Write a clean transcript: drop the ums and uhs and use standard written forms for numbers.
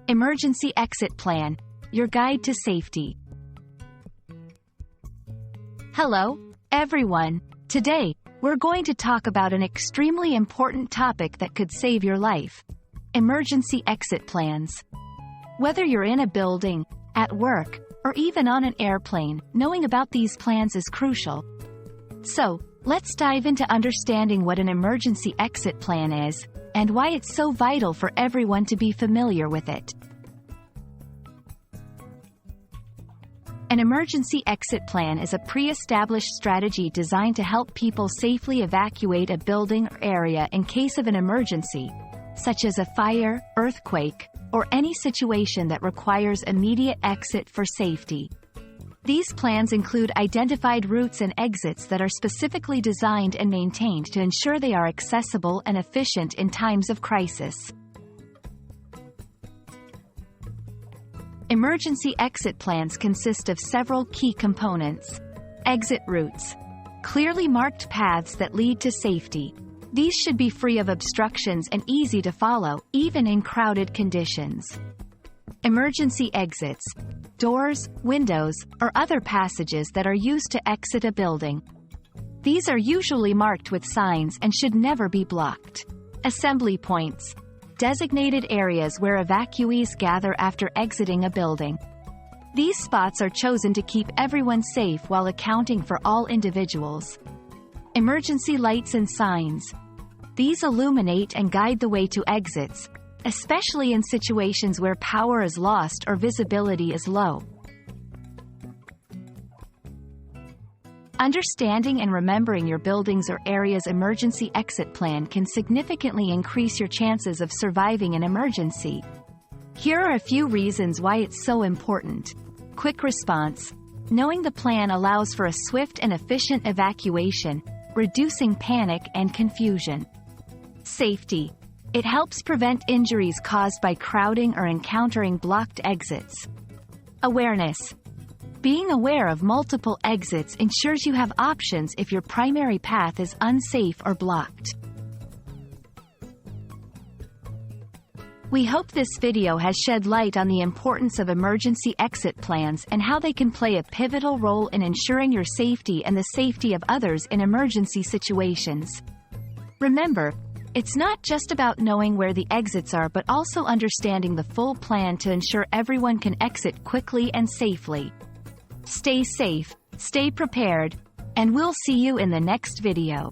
Emergency Exit Plan, your guide to safety. Hello, everyone. Today, we're going to talk about an extremely important topic that could save your life. Emergency exit plans. Whether you're in a building, at work, or even on an airplane, knowing about these plans is crucial. So, let's dive into understanding what an emergency exit plan is, and why it's so vital for everyone to be familiar with it. An emergency exit plan is a pre-established strategy designed to help people safely evacuate a building or area in case of an emergency, such as a fire, earthquake, or any situation that requires immediate exit for safety. These plans include identified routes and exits that are specifically designed and maintained to ensure they are accessible and efficient in times of crisis. Emergency exit plans consist of several key components. Exit routes. Clearly marked paths that lead to safety. These should be free of obstructions and easy to follow, even in crowded conditions. Emergency exits. Doors, windows, or other passages that are used to exit a building. These are usually marked with signs and should never be blocked. Assembly points. Designated areas where evacuees gather after exiting a building. These spots are chosen to keep everyone safe while accounting for all individuals. Emergency lights and signs. These illuminate and guide the way to exits, especially in situations where power is lost or visibility is low. Understanding and remembering your building's or area's emergency exit plan can significantly increase your chances of surviving an emergency. Here are a few reasons why it's so important. Quick response. Knowing the plan allows for a swift and efficient evacuation, reducing panic and confusion. Safety. It helps prevent injuries caused by crowding or encountering blocked exits. Awareness. Being aware of multiple exits ensures you have options if your primary path is unsafe or blocked. We hope this video has shed light on the importance of emergency exit plans and how they can play a pivotal role in ensuring your safety and the safety of others in emergency situations. Remember, it's not just about knowing where the exits are but also understanding the full plan to ensure everyone can exit quickly and safely. Stay safe, stay prepared, and we'll see you in the next video.